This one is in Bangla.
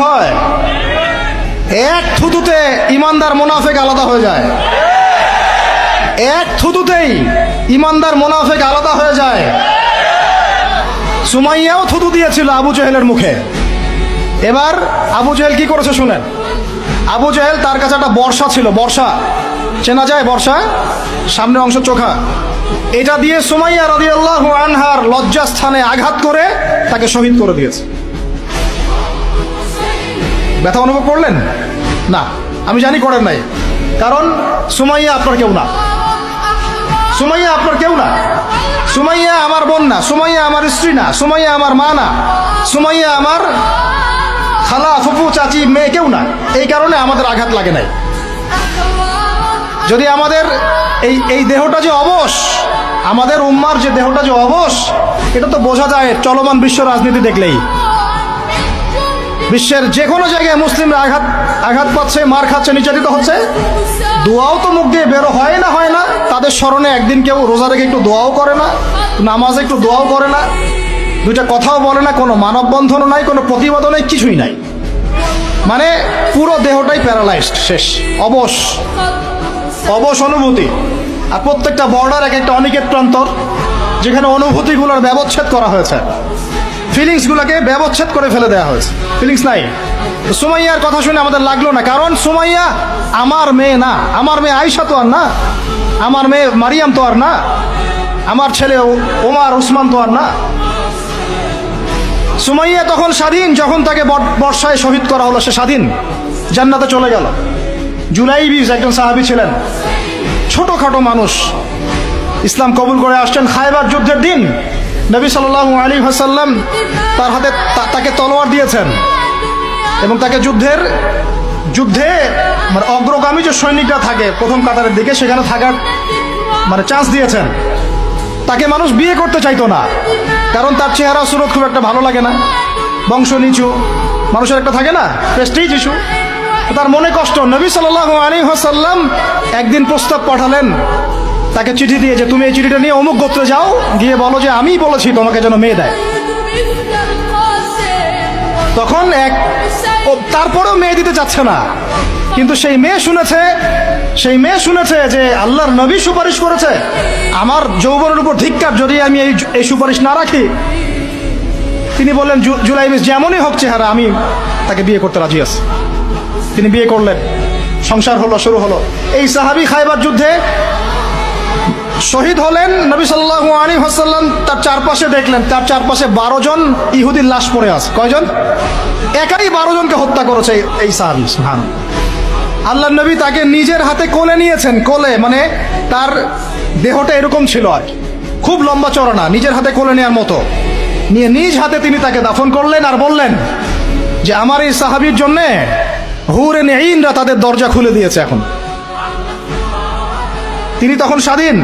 হয়? এক থুতুতে ইমানদার মুনাফিক আলাদা হয়ে যায়। এক থুতুতেই ইমানদার মুনাফিক আলাদা হয়ে যায়। সুমাইয়াও থুতু দিয়েছিল আবু জেহেলের মুখে। এবার আবু জেহেল কি করেছে শুনেন। আবু জেহেল, তার কাছে একটা বর্ষা ছিল, বর্ষা চেনা যায়, বর্ষা সামনের অংশ চোখা, এটা দিয়ে সুমাইয়া রাদিয়াল্লাহু আনহার লজ্জাস্থানে আঘাত করে তাকে শহীদ করে দিয়েছে। ব্যথা অনুভব করলেন না? আমি জানি করেন নাই, কারণ সুমাইয়া আপনার কেউ না। সুমাইয়া আপনার কেউ না। সুমাইয়া আমার বোন না, সুমাইয়া আমার স্ত্রী না, সুমাইয়া আমার মা না, সুমাইয়া আমার খালা, ফুফু, চাচি, মেয়ে কেউ না। এই কারণে আমাদের আঘাত লাগে নাই। যদি আমাদের এই দেহটা যে অবশ, আমাদের উম্মার যে দেহটা যে অবশ, এটা তো বোঝা যায় চলমান বিশ্ব রাজনীতি দেখলেই। বিশ্বের যে কোনো জায়গায় মুসলিমরা আঘাত পাচ্ছে, মার খাচ্ছে, নির্যাতিত হচ্ছে, দোয়াও তো মুখ দিয়ে বেরো হয় না। তাদের স্মরণে একদিন কেউ রোজা রেখে একটু দোয়াও করে না, নামাজে একটু দোয়াও করে না, দুইটা কথাও বলে না, কোনো মানববন্ধনও নাই, কোনো প্রতিবাদও নাই, কিছুই নাই। মানে পুরো দেহটাই প্যারালাইজড, শেষ, অবশ অনুভূতি। আর প্রত্যেকটা বর্ডার এক একটা অনিকেত প্রান্তর, যেখানে অনুভূতিগুলোর ব্যবচ্ছেদ করা হয়েছে, ফিলিংসগুলোকে ব্যবচ্ছেদ করে ফেলে দেওয়া হয়েছে, ফিলিংস নাই। সুমাইয়ার কথা শুনে আমাদের লাগলো না, কারণ সুমাইয়া আমার মেয়ে না, আমার মেয়ে আয়েশা তো আর না, আমার মেয়ে মারিয়াম তো আর না, আমার ছেলে ওমর উসমান তো আর না। সুমাইয়া তখন স্বাধীন, যখন তাকে বর্ষায় শহীদ করা হলো, সে স্বাধীন, জান্নাতে চলে গেল। জুলাইবিস একজন সাহাবী ছিলেন, ছোটখাটো মানুষ, ইসলাম কবুল করে আসছেন। খায়বার যুদ্ধের দিন নবী সাল্লাল্লাহু আলাইহি ওয়াসাল্লাম তার হাতে তাকে তলোয়ার দিয়েছেন এবং তাকে যুদ্ধে মানে অগ্রগামী যে সৈনিকরা থাকে প্রথম কাতারের দিকে, সেখানে থাকার মানে চান্স দিয়েছেন। তাকে মানুষ বিয়ে করতে চাইতো না, কারণ তার চেহারা সুরত খুব একটা ভালো লাগে না, বংশ নিচু, মানুষের একটা থাকে না প্রেস্টিজ ইস্যু, তার মনে কষ্ট। নবী সাল্লাল্লাহু আলাইহি ওয়াসাল্লাম একদিন প্রস্তাব পাঠালেন তাকে চিঠি দিয়ে, যে তুমি এই চিঠিটা নিয়ে অমুক গোত্রে যাও, গিয়ে বলো যে আমি বলেছি তোমাকে যেন মেয়ে দেয়। তখন তারপরেও মেয়ে দিতে চাচ্ছে না, কিন্তু সেই মেয়ে শুনেছে যে আল্লাহর নবী সুপারিশ করেছে, আমার যৌবনের উপর ধিক্কার যদি আমি এই সুপারিশ না রাখি। তিনি বললেন জুলাইবিস যেমনই হোক চেহারা, আমি তাকে বিয়ে করতে রাজি আছি। তিনি বিয়ে করলেন, সংসার হলো, শুরু হলো। এই সাহাবী খায়বার যুদ্ধে শহীদ হলেন। নবী সাল্লাল্লাহু আলাইহি ওয়াসাল্লাম তার চারপাশে দেখলেন, তার চারপাশে 12 জন ইহুদির লাশ পড়ে আছে। কয়জন? একাই 12 জনকে হত্যা করেছে এই সাহাবী। সুবহানাল্লাহ। আল্লাহর নবী তাকে নিজের হাতে কোলে নিয়েছেন, কোলে মানে তার দেহটা এরকম ছিল আর কি, খুব লম্বা চওড়া না, নিজের হাতে কোলে নেওয়ার মতো নিয়ে নিজ হাতে তিনি তাকে দাফন করলেন। আর বললেন যে আমার এই সাহাবীর জন্যে হুরে নেঈনরা তাদের দরজা খুলে দিয়েছে এখন। তিনি তখন স্বাধীন।